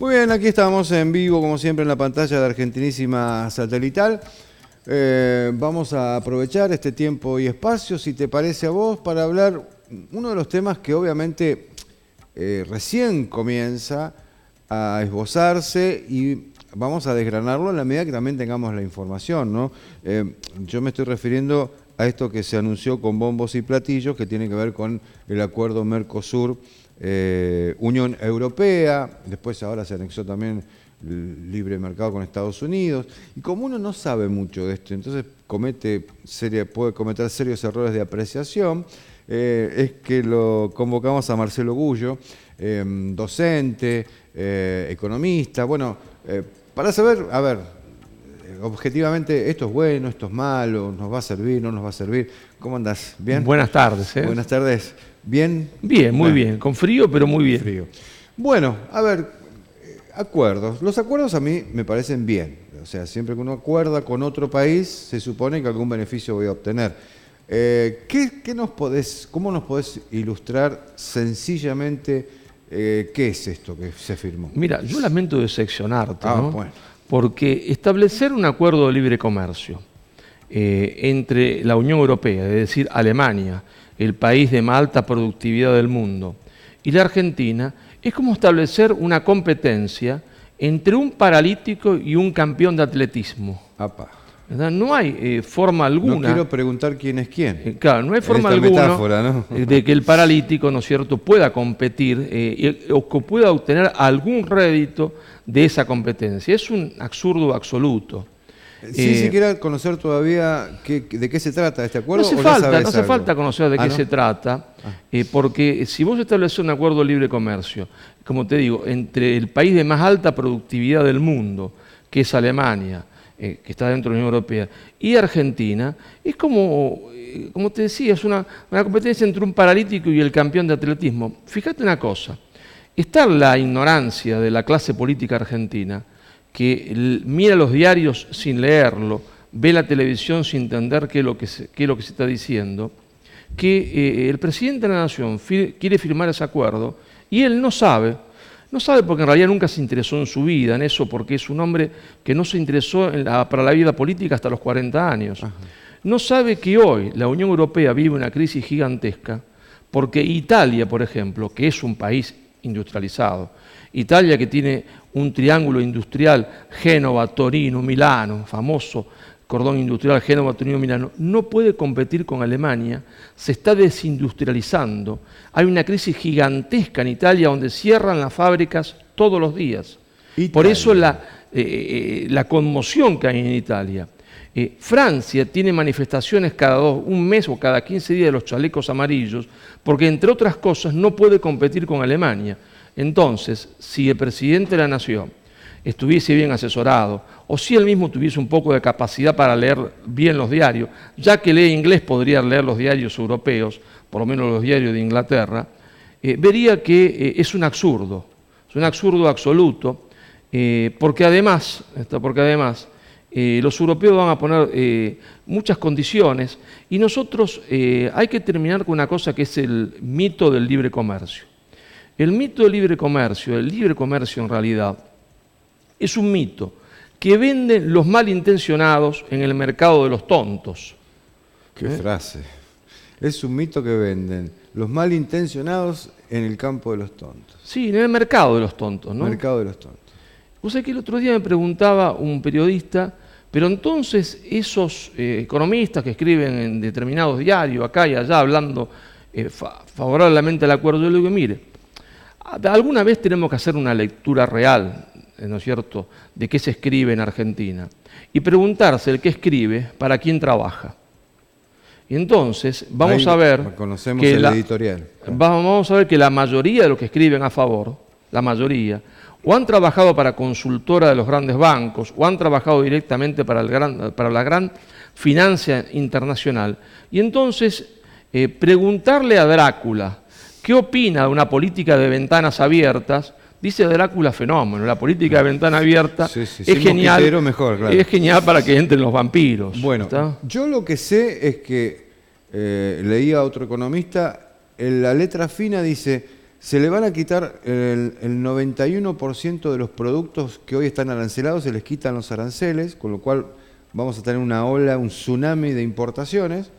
Muy bien, aquí estamos en vivo, como siempre, en la pantalla de Argentinísima Satelital. Vamos a aprovechar este tiempo y espacio, si te parece a vos, para hablar uno de los temas que obviamente recién comienza a esbozarse y vamos a desgranarlo en la medida que también tengamos la información, ¿no? Yo me estoy refiriendo a esto que se anunció con bombos y platillos, que tiene que ver con el acuerdo Mercosur, Unión Europea, después ahora se anexó también el libre mercado con Estados Unidos, y como uno no sabe mucho de esto, entonces puede cometer serios errores de apreciación, es que lo convocamos a Marcelo Gullo, docente, economista, bueno, para saber, a ver, objetivamente, esto es bueno, esto es malo, nos va a servir, no nos va a servir. ¿Cómo andás? ¿Bien? Buenas tardes. Buenas tardes. ¿Bien? Bien, muy bien. Con frío, pero muy bien. Frío. Bueno, a ver, acuerdos. Los acuerdos a mí me parecen bien. O sea, siempre que uno acuerda con otro país, se supone que algún beneficio voy a obtener. ¿Cómo nos podés ilustrar sencillamente qué es esto que se firmó? Mira, yo lamento decepcionarte, ¿no? Bueno. Porque establecer un acuerdo de libre comercio entre la Unión Europea, es decir, Alemania, el país de más alta productividad del mundo, y la Argentina, es como establecer una competencia entre un paralítico y un campeón de atletismo. Apa. ¿Verdad? No hay forma alguna... No quiero preguntar quién es quién. Claro, no hay forma alguna, ¿no?, de que el paralítico, ¿no es cierto?, pueda competir o que pueda obtener algún rédito de esa competencia. Es un absurdo absoluto. Sin siquiera conocer todavía de qué se trata este acuerdo. No hace falta conocer de qué se trata, porque si vos estableces un acuerdo de libre comercio, como te digo, entre el país de más alta productividad del mundo, que es Alemania, que está dentro de la Unión Europea, y Argentina, es como te decía, es una competencia entre un paralítico y el campeón de atletismo. Fíjate una cosa, está la ignorancia de la clase política argentina, que mira los diarios sin leerlo, ve la televisión sin entender qué es lo que se está diciendo, que el presidente de la Nación quiere firmar ese acuerdo y él no sabe porque en realidad nunca se interesó en su vida, en eso, porque es un hombre que no se interesó para la vida política hasta los 40 años. Ajá. No sabe que hoy la Unión Europea vive una crisis gigantesca porque Italia, por ejemplo, que es un país industrializado, Italia que tiene un triángulo industrial, Génova, Torino, Milano, famoso cordón industrial Génova, Torino, Milano, no puede competir con Alemania, se está desindustrializando. Hay una crisis gigantesca en Italia donde cierran las fábricas todos los días. Italia. Por eso la conmoción que hay en Italia. Francia tiene manifestaciones un mes o cada 15 días de los chalecos amarillos, porque entre otras cosas no puede competir con Alemania. Entonces, si el presidente de la Nación estuviese bien asesorado, o si él mismo tuviese un poco de capacidad para leer bien los diarios, ya que lee inglés podría leer los diarios europeos, por lo menos los diarios de Inglaterra, vería que es un absurdo absoluto, porque además los europeos van a poner muchas condiciones y nosotros hay que terminar con una cosa que es el mito del libre comercio. El mito del libre comercio en realidad, es un mito que venden los malintencionados en el mercado de los tontos. Qué frase. Es un mito que venden los malintencionados en el campo de los tontos. Sí, en el mercado de los tontos, ¿no? Mercado de los tontos. Vos sabés que el otro día me preguntaba un periodista, pero entonces esos economistas que escriben en determinados diarios, acá y allá, hablando favorablemente al acuerdo, yo le digo, mire, alguna vez tenemos que hacer una lectura real, ¿no es cierto?, de qué se escribe en Argentina y preguntarse el que escribe para quién trabaja. Y entonces vamos a ver que el editorial. Vamos a ver que la mayoría de los que escriben a favor, la mayoría, o han trabajado para consultora de los grandes bancos, o han trabajado directamente para la gran financia internacional. Y entonces preguntarle a Drácula qué opina de una política de ventanas abiertas. Dice Drácula, fenómeno, la política de ventana abierta es genial, mejor, claro. Es genial para que entren los vampiros. Bueno, ¿está? Yo lo que sé es que leía a otro economista, en la letra fina dice, se le van a quitar el 91% de los productos que hoy están arancelados, se les quitan los aranceles, con lo cual vamos a tener una ola, un tsunami de importaciones,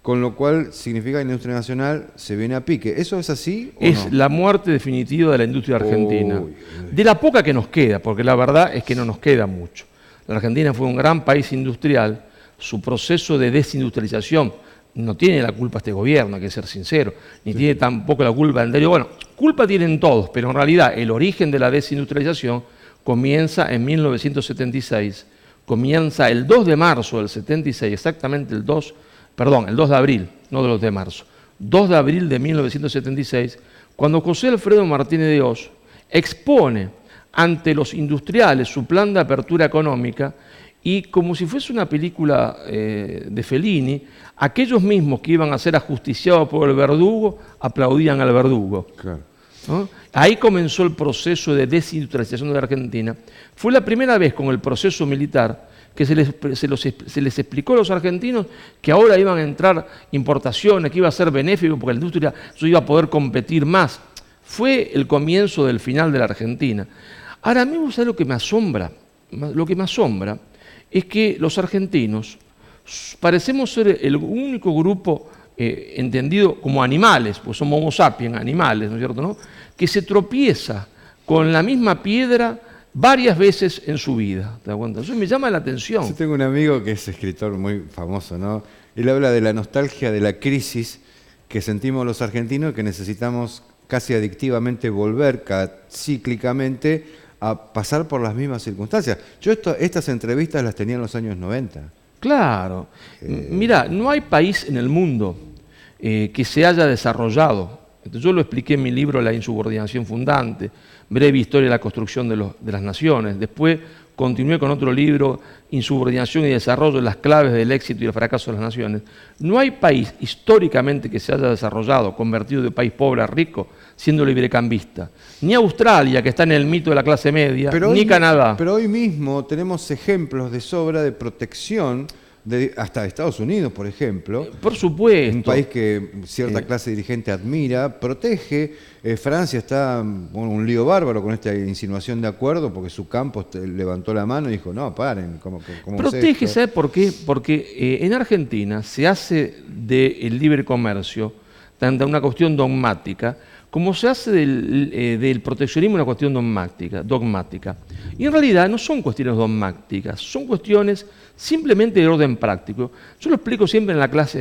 con lo cual significa que la industria nacional se viene a pique. ¿Eso es así o Es no? la muerte definitiva de la industria argentina. De la poca que nos queda, porque la verdad es que no nos queda mucho. La Argentina fue un gran país industrial, su proceso de desindustrialización no tiene la culpa este gobierno, hay que ser sincero, ni tiene tampoco la culpa del anterior. Bueno, culpa tienen todos, pero en realidad el origen de la desindustrialización comienza en 1976, comienza el 2 de marzo del 76, exactamente el 2 de abril, no de los de marzo, 2 de abril de 1976, cuando José Alfredo Martínez de Oz expone ante los industriales su plan de apertura económica y, como si fuese una película de Fellini, aquellos mismos que iban a ser ajusticiados por el verdugo aplaudían al verdugo. Claro. ¿No? Ahí comenzó el proceso de desindustrialización de la Argentina. Fue la primera vez con el proceso militar que se les explicó a los argentinos que ahora iban a entrar importaciones, que iba a ser benéfico porque la industria iba a poder competir más. Fue el comienzo del final de la Argentina. Ahora, a mí ¿sabes lo que me asombra? Lo que me asombra es que los argentinos parecemos ser el único grupo entendido como animales, pues somos homo sapiens, animales, ¿no es cierto?, ¿no?, que se tropieza con la misma piedra varias veces en su vida. ¿Te das cuenta? Eso me llama la atención. Yo tengo un amigo que es escritor muy famoso, ¿no? Él habla de la nostalgia de la crisis que sentimos los argentinos, que necesitamos casi adictivamente volver, cíclicamente, a pasar por las mismas circunstancias. Yo estas entrevistas las tenía en los años 90. Claro. Mira, no hay país en el mundo que se haya desarrollado. Yo lo expliqué en mi libro La insubordinación fundante, breve historia de la construcción de las naciones. Después continué con otro libro, Insubordinación y desarrollo, las claves del éxito y el fracaso de las naciones. No hay país históricamente que se haya desarrollado, convertido de país pobre a rico, siendo librecambista. Ni Australia, que está en el mito de la clase media, ni Canadá. Pero hoy mismo tenemos ejemplos de sobra de protección, hasta Estados Unidos, por ejemplo. Por supuesto. Un país que cierta clase dirigente admira, protege. Francia está un lío bárbaro con esta insinuación de acuerdo, porque su campo levantó la mano y dijo, no, paren. ¿Cómo protege, ¿sabes por qué? Porque en Argentina se hace del libre comercio tanto una cuestión dogmática, como se hace del proteccionismo una cuestión dogmática. Y en realidad no son cuestiones dogmáticas, son cuestiones simplemente de orden práctico. Yo lo explico siempre en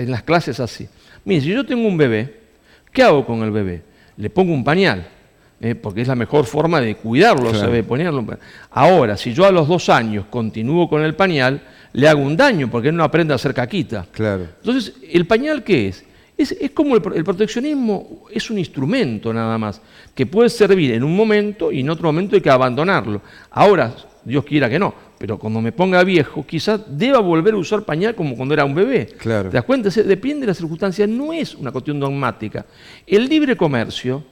las clases así. Mire, si yo tengo un bebé, ¿qué hago con el bebé? Le pongo un pañal, porque es la mejor forma de cuidarlo, claro, ¿sabe? Ponerlo. Ahora, si yo a los 2 años continúo con el pañal, le hago un daño, porque él no aprende a hacer caquita. Claro. Entonces, ¿el pañal qué es? Es como el proteccionismo es un instrumento nada más, que puede servir en un momento y en otro momento hay que abandonarlo. Ahora, Dios quiera que no, pero cuando me ponga viejo, quizás deba volver a usar pañal como cuando era un bebé. Claro. ¿Te das cuenta? Depende de las circunstancias, no es una cuestión dogmática. El libre comercio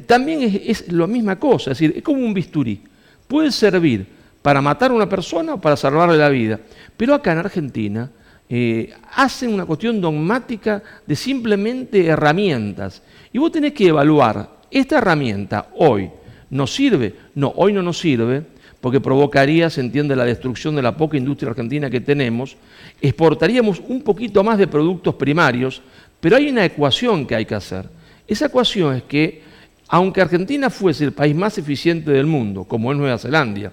también es la misma cosa, es decir, es como un bisturí. Puede servir para matar a una persona o para salvarle la vida, pero acá en Argentina hacen una cuestión dogmática de simplemente herramientas. Y vos tenés que evaluar, ¿esta herramienta hoy nos sirve? No, hoy no nos sirve, porque provocaría, se entiende, la destrucción de la poca industria argentina que tenemos. Exportaríamos un poquito más de productos primarios, pero hay una ecuación que hay que hacer. Esa ecuación es que, aunque Argentina fuese el país más eficiente del mundo, como es Nueva Zelanda,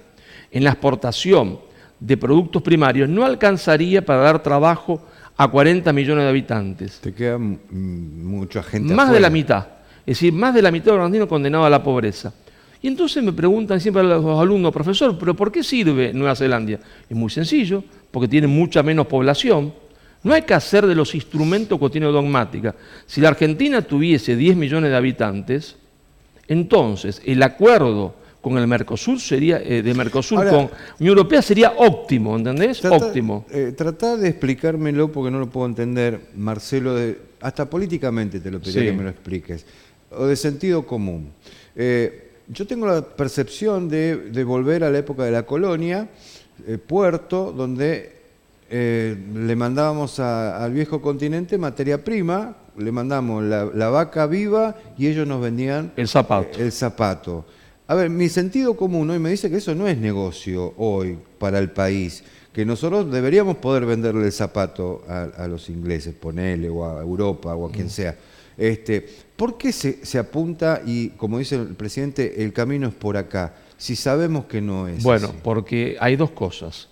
en la exportación de productos primarios, no alcanzaría para dar trabajo a 40 millones de habitantes. Te queda mucha gente más afuera. De la mitad. Es decir, más de la mitad de los argentinos condenados a la pobreza. Y entonces me preguntan siempre a los alumnos, profesor, ¿pero por qué sirve Nueva Zelanda? Es muy sencillo, porque tiene mucha menos población. No hay que hacer de los instrumentos cuestiones dogmáticas. Si la Argentina tuviese 10 millones de habitantes, entonces el acuerdo con el Mercosur sería, de Mercosur ahora, con Unión Europea sería óptimo, ¿entendés? Óptimo. Tratá de explicármelo porque no lo puedo entender, Marcelo, hasta políticamente te lo pediría que me lo expliques, o de sentido común. Yo tengo la percepción de volver a la época de la colonia, puerto, donde le mandábamos al viejo continente materia prima, le mandamos la vaca viva y ellos nos vendían el zapato. El zapato. A ver, mi sentido común hoy me dice que eso no es negocio hoy para el país, que nosotros deberíamos poder venderle el zapato a los ingleses, ponele, o a Europa, o a quien sea. ¿Por qué se apunta y, como dice el presidente, el camino es por acá, si sabemos que no es Bueno, así? porque hay dos cosas.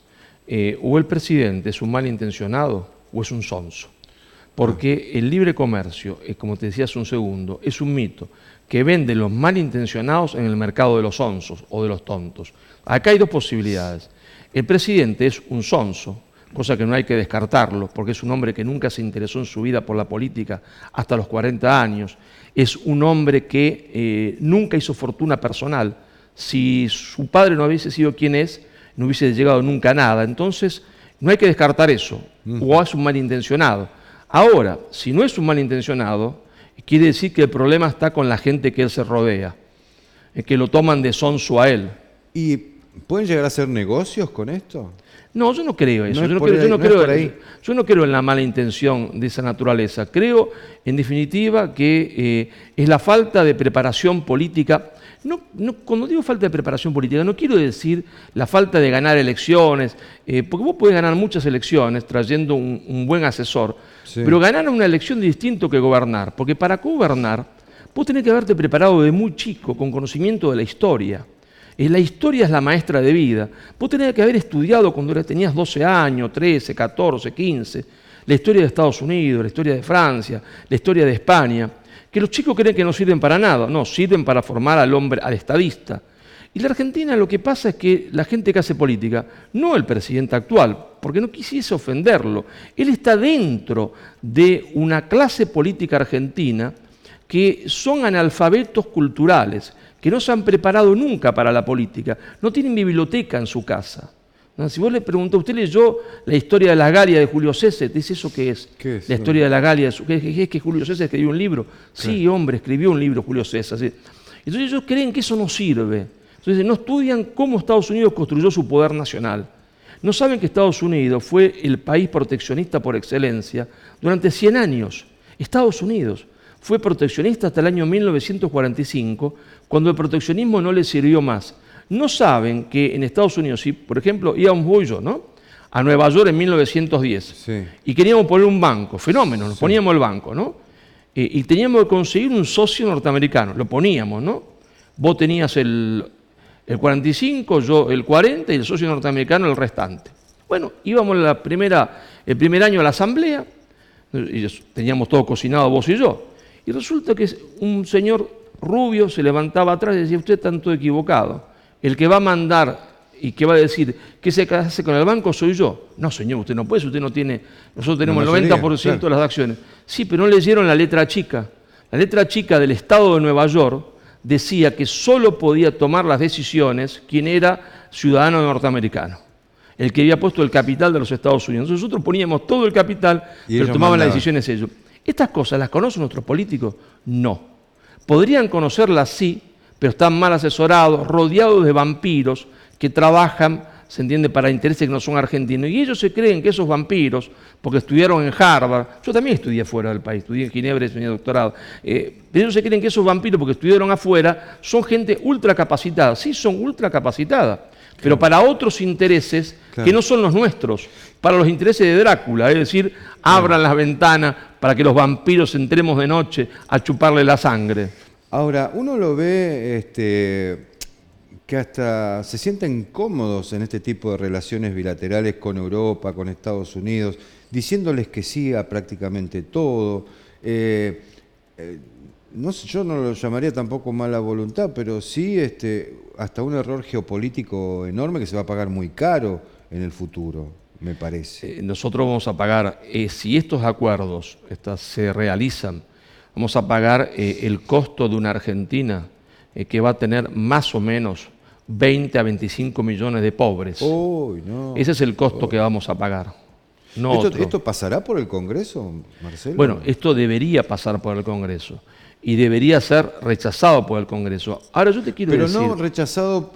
O el presidente es un malintencionado o es un sonso. Porque el libre comercio, como te decía hace un segundo, es un mito que vende los malintencionados en el mercado de los sonsos o de los tontos. Acá hay dos posibilidades. El presidente es un sonso, cosa que no hay que descartarlo, porque es un hombre que nunca se interesó en su vida por la política hasta los 40 años. Es un hombre que nunca hizo fortuna personal. Si su padre no hubiese sido quien es, no hubiese llegado nunca a nada. Entonces, no hay que descartar eso. O es un malintencionado. Ahora, si no es un malintencionado, quiere decir que el problema está con la gente que él se rodea, que lo toman de sonso a él. ¿Y pueden llegar a hacer negocios con esto? No, yo no creo eso. Yo no creo en la mala intención de esa naturaleza. Creo, en definitiva, que es la falta de preparación política. Cuando digo falta de preparación política, no quiero decir la falta de ganar elecciones, porque vos podés ganar muchas elecciones trayendo un buen asesor, sí, pero ganar una elección es distinto que gobernar, porque para gobernar vos tenés que haberte preparado de muy chico, con conocimiento de la historia. La historia es la maestra de vida. Vos tenés que haber estudiado cuando tenías 12 años, 13, 14, 15, la historia de Estados Unidos, la historia de Francia, la historia de España, que los chicos creen que no sirven para nada. No, sirven para formar al hombre, al estadista. Y la Argentina lo que pasa es que la gente que hace política, no el presidente actual, porque no quisiese ofenderlo, él está dentro de una clase política argentina que son analfabetos culturales, que no se han preparado nunca para la política, no tienen biblioteca en su casa. ¿No? Si vos le preguntás, ¿usted leyó la historia de la Galia de Julio César? Dice, ¿eso qué es? ¿Qué es? La historia de la Galia, ¿es que Julio César escribió un libro? Sí, claro. Hombre, escribió un libro Julio César. ¿Sí? Entonces ellos creen que eso no sirve. Entonces no estudian cómo Estados Unidos construyó su poder nacional. No saben que Estados Unidos fue el país proteccionista por excelencia durante 100 años. Estados Unidos fue proteccionista hasta el año 1945, cuando el proteccionismo no le sirvió más. No saben que en Estados Unidos, si por ejemplo íbamos yo, ¿no?, a Nueva York en 1910, sí, y queríamos poner un banco, fenómeno, nos poníamos el banco, ¿no? Y teníamos que conseguir un socio norteamericano, lo poníamos, ¿no? Vos tenías el 45, yo el 40 y el socio norteamericano el restante. Bueno, íbamos el primer año a la asamblea, y teníamos todo cocinado vos y yo, y resulta que un señor rubio se levantaba atrás y decía, usted está todo equivocado, el que va a mandar y que va a decir qué se hace con el banco soy yo. No, señor, usted no puede, usted no tiene, nosotros tenemos el 90% claro de las acciones. Sí, pero no leyeron la letra chica. La letra chica del Estado de Nueva York decía que solo podía tomar las decisiones quien era ciudadano norteamericano, el que había puesto el capital de los Estados Unidos. Entonces nosotros poníamos todo el capital, pero tomaban las decisiones ellos. ¿Estas cosas las conocen nuestros políticos? No. Podrían conocerlas sí, pero están mal asesorados, rodeados de vampiros que trabajan, se entiende, para intereses que no son argentinos. Y ellos se creen que esos vampiros, porque estudiaron en Harvard, yo también estudié fuera del país, estudié en Ginebra y estudié doctorado, ellos se creen que esos vampiros, porque estudiaron afuera, son gente ultracapacitada. Sí, son ultracapacitada, pero para otros intereses que no son los nuestros, para los intereses de Drácula, es decir, abran las ventanas para que los vampiros entremos de noche a chuparle la sangre. Ahora, uno lo ve que hasta se sienten cómodos en este tipo de relaciones bilaterales con Europa, con Estados Unidos, diciéndoles que sí a prácticamente todo. No sé, yo no lo llamaría tampoco mala voluntad, pero sí hasta un error geopolítico enorme que se va a pagar muy caro en el futuro, me parece. Nosotros vamos a pagar, si estos acuerdos se realizan, vamos a pagar el costo de una Argentina que va a tener más o menos 20 a 25 millones de pobres. Uy, no. Ese es el costo que vamos a pagar. No ¿Esto pasará por el Congreso, Marcelo? Bueno, esto debería pasar por el Congreso. y debería ser rechazado por el Congreso. Ahora yo te quiero decir... Pero no rechazado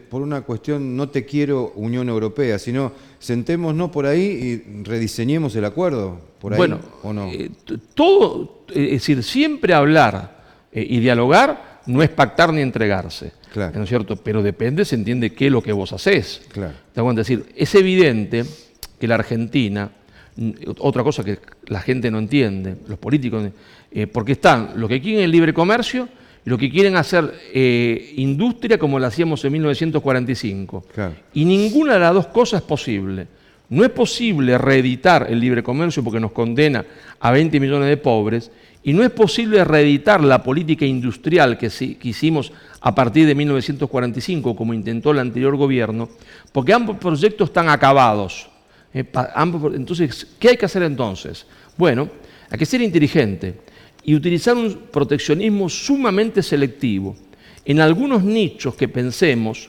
por una cuestión, no te quiero Unión Europea, sino sentémonos por ahí y rediseñemos el acuerdo, por ahí, bueno, ¿o no? Todo, es decir, siempre hablar y dialogar no es pactar ni entregarse, Claro. ¿no es cierto? Pero depende, se entiende qué es lo que vos hacés. Claro. ¿Te das cuenta? Es decir, es evidente que la Argentina, otra cosa que la gente no entiende, los políticos, porque están los que quieren el libre comercio y los que quieren hacer industria como la hacíamos en 1945. Claro. Y ninguna de las dos cosas es posible. No es posible reeditar el libre comercio porque nos condena a 20 millones de pobres, y no es posible reeditar la política industrial que hicimos a partir de 1945, como intentó el anterior gobierno, porque ambos proyectos están acabados. Entonces, ¿qué hay que hacer entonces? Bueno, hay que ser inteligente y utilizar un proteccionismo sumamente selectivo. En algunos nichos que pensemos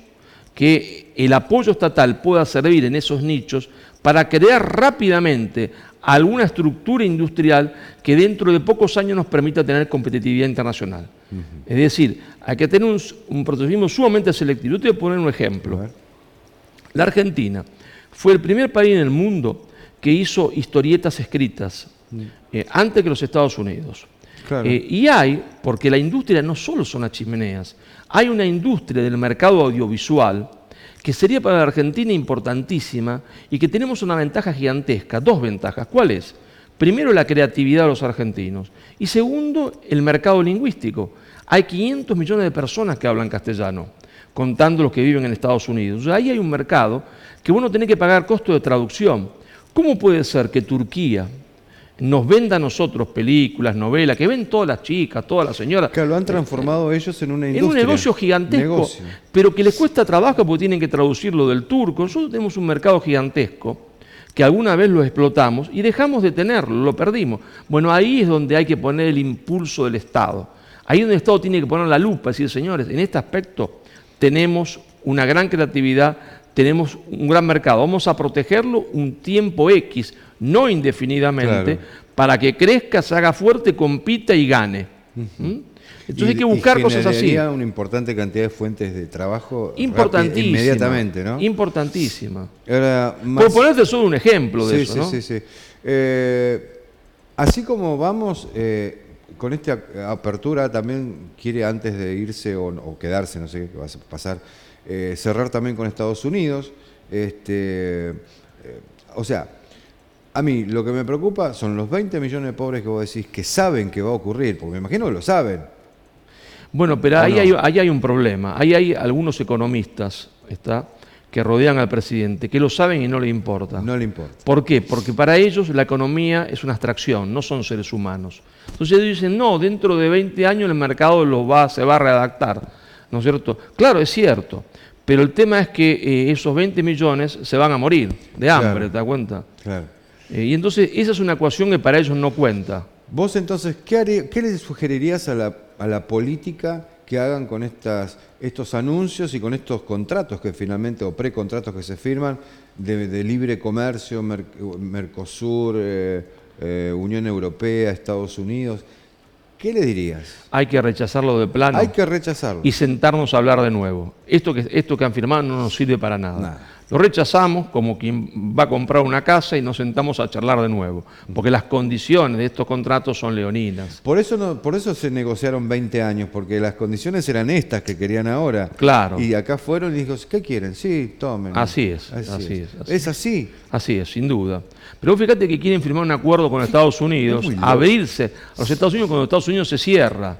que el apoyo estatal pueda servir en esos nichos para crear rápidamente alguna estructura industrial que dentro de pocos años nos permita tener competitividad internacional. Es decir, hay que tener un proteccionismo sumamente selectivo. Yo te voy a poner un ejemplo. La Argentina fue el primer país en el mundo que hizo historietas escritas antes que los Estados Unidos. Claro. Y hay, porque la industria no solo son las chimeneas, hay una industria del mercado audiovisual que sería para la Argentina importantísima y que tenemos una ventaja gigantesca, dos ventajas. ¿Cuál es? Primero, la creatividad de los argentinos y segundo, el mercado lingüístico. Hay 500 millones de personas que hablan castellano, contando los que viven en Estados Unidos. O sea, ahí hay un mercado que vos no tenés que pagar costo de traducción. ¿Cómo puede ser que Turquía nos venda a nosotros películas, novelas, que ven todas las chicas, todas las señoras? Claro, lo han transformado ellos en una industria. En un negocio gigantesco, pero que les cuesta trabajo porque tienen que traducirlo del turco. Nosotros tenemos un mercado gigantesco que alguna vez lo explotamos y dejamos de tenerlo, lo perdimos. Bueno, ahí es donde hay que poner el impulso del Estado. Ahí es donde el Estado tiene que poner la lupa, decir, señores, en este aspecto tenemos una gran creatividad, tenemos un gran mercado, vamos a protegerlo un tiempo X, no indefinidamente, claro, para que crezca, se haga fuerte, compita y gane. Entonces hay que buscar cosas así. Una importante cantidad de fuentes de trabajo importantísima, inmediatamente, ¿no? Importantísima. Ahora, por ponerte solo un ejemplo de eso, ¿no? Sí. Así como vamos, con esta apertura también quiere, antes de irse o quedarse, no sé qué va a pasar, cerrar también con Estados Unidos. O sea, a mí lo que me preocupa son los 20 millones de pobres que vos decís que saben que va a ocurrir, porque me imagino que lo saben. Bueno, pero ahí hay un problema. Ahí hay algunos economistas que rodean al presidente, que lo saben y no le importa. No le importa. ¿Por qué? Porque para ellos la economía es una abstracción, no son seres humanos. Entonces ellos dicen, no, dentro de 20 años el mercado se va a redactar, ¿no es cierto? Claro, es cierto, pero el tema es que esos 20 millones se van a morir de hambre, claro, ¿te das cuenta? Claro. Y entonces esa es una ecuación que para ellos no cuenta. Vos entonces, ¿qué le sugerirías a la política que hagan con estos anuncios y con estos contratos que finalmente, o precontratos que se firman, de libre comercio, Mercosur, Unión Europea, Estados Unidos? ¿Qué le dirías? Hay que rechazarlo de plano. Hay que rechazarlo. Y sentarnos a hablar de nuevo. Esto que han firmado no nos sirve para nada. Lo rechazamos como quien va a comprar una casa y nos sentamos a charlar de nuevo, porque las condiciones de estos contratos son leoninas. Por eso se negociaron 20 años, porque las condiciones eran estas que querían ahora. Claro. Y acá fueron y dijo, ¿qué quieren? Sí, tomen. Así es. ¿Es así? Así es, sin duda. Pero fíjate que quieren firmar un acuerdo con Estados Unidos, abrirse a los Estados Unidos cuando Estados Unidos se cierra.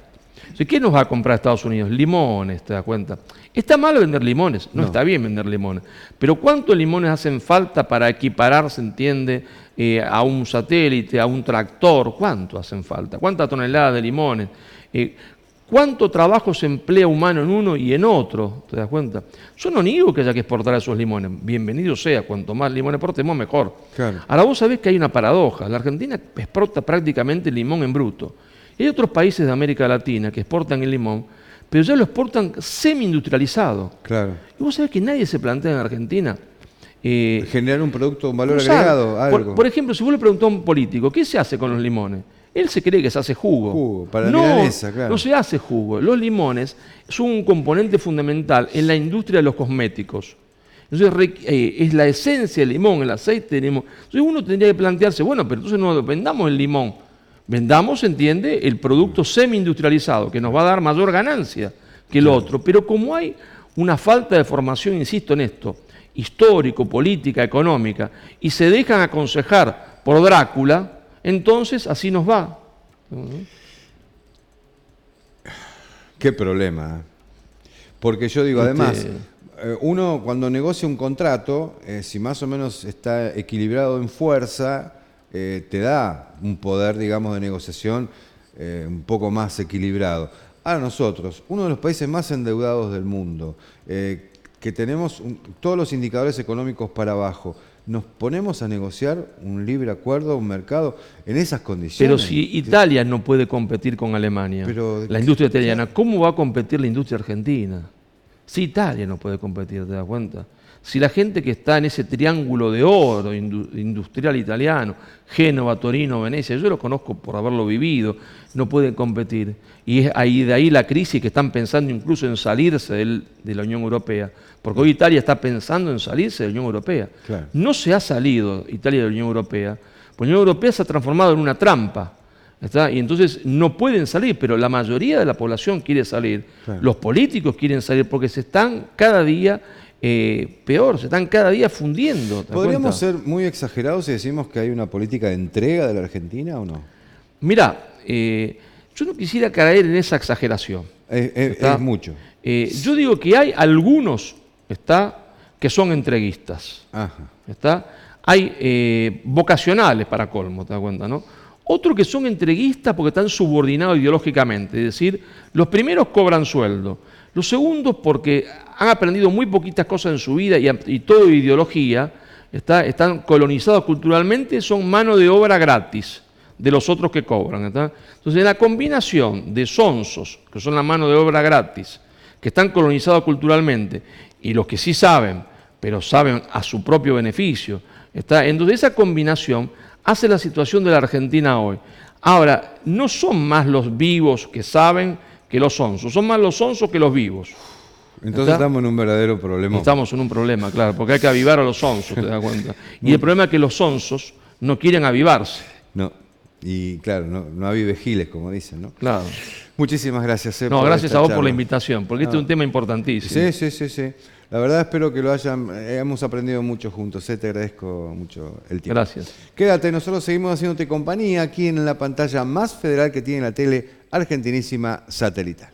¿Qué nos va a comprar Estados Unidos? Limones, ¿te das cuenta? ¿Está mal vender limones? No, está bien vender limones. Pero ¿cuántos limones hacen falta para equiparar, se entiende, a un satélite, a un tractor? ¿Cuánto hacen falta? ¿Cuántas toneladas de limones? ¿Cuánto trabajo se emplea humano en uno y en otro? ¿Te das cuenta? Yo no niego que haya que exportar esos limones. Bienvenido sea, cuanto más limones exportemos, mejor. Claro. Ahora vos sabés que hay una paradoja. La Argentina exporta prácticamente el limón en bruto. Hay otros países de América Latina que exportan el limón, pero ya lo exportan semi-industrializado. Claro. Y vos sabés que nadie se plantea en Argentina generar un producto, un valor agregado, algo. Por ejemplo, si vos le preguntás a un político, ¿qué se hace con los limones? Él se cree que se hace jugo. Para no, milanesa, claro. No se hace jugo. Los limones son un componente fundamental en la industria de los cosméticos. Entonces es la esencia del limón, el aceite de limón. Entonces uno tendría que plantearse, bueno, pero entonces no vendamos el limón. Vendamos, entiende, el producto semi-industrializado, que nos va a dar mayor ganancia que el otro. Pero como hay una falta de formación, insisto en esto, histórico, política, económica, y se dejan aconsejar por Drácula, entonces así nos va. Qué problema. Porque yo digo, además, uno cuando negocia un contrato, si más o menos está equilibrado en fuerza, te da un poder, digamos, de negociación un poco más equilibrado. Ahora nosotros, uno de los países más endeudados del mundo, que tenemos todos los indicadores económicos para abajo, ¿nos ponemos a negociar un libre acuerdo, un mercado en esas condiciones? Pero si Italia no puede competir con Alemania, la industria italiana, ¿cómo va a competir la industria argentina? Si Italia no puede competir, ¿te das cuenta? Si la gente que está en ese triángulo de oro industrial italiano, Génova, Torino, Venecia, yo lo conozco por haberlo vivido, no pueden competir. Y es de ahí la crisis que están pensando incluso en salirse de la Unión Europea. Porque hoy Italia está pensando en salirse de la Unión Europea. Claro. No se ha salido Italia de la Unión Europea, porque la Unión Europea se ha transformado en una trampa. ¿Está? Y entonces no pueden salir, pero la mayoría de la población quiere salir. Claro. Los políticos quieren salir porque se están cada día peor, se están cada día fundiendo. ¿Podríamos ser muy exagerados si decimos que hay una política de entrega de la Argentina o no? Mirá, yo no quisiera caer en esa exageración. Es mucho. Yo digo que hay algunos que son entreguistas. Ajá. Hay vocacionales para colmo, ¿te das cuenta, no? Otros que son entreguistas porque están subordinados ideológicamente, es decir, los primeros cobran sueldo, los segundos porque han aprendido muy poquitas cosas en su vida y todo ideología, están colonizados culturalmente, son mano de obra gratis de los otros que cobran. ¿Está? Entonces, la combinación de sonsos, que son la mano de obra gratis, que están colonizados culturalmente, y los que sí saben, pero saben a su propio beneficio, entonces esa combinación hace la situación de la Argentina hoy. Ahora, no son más los vivos que saben que los sonsos, son más los sonsos que los vivos. Entonces estamos en un verdadero problema. Estamos en un problema, claro, porque hay que avivar a los sonsos, ¿te das cuenta? Y el problema es que los sonsos no quieren avivarse. No, y claro, no avive giles, como dicen, ¿no? Claro. Muchísimas gracias. No, gracias a vos por la invitación, porque este es un tema importantísimo. Sí. La verdad espero que hemos aprendido mucho juntos. Te agradezco mucho el tiempo. Gracias. Quédate, nosotros seguimos haciéndote compañía aquí en la pantalla más federal que tiene la tele argentinísima satelital.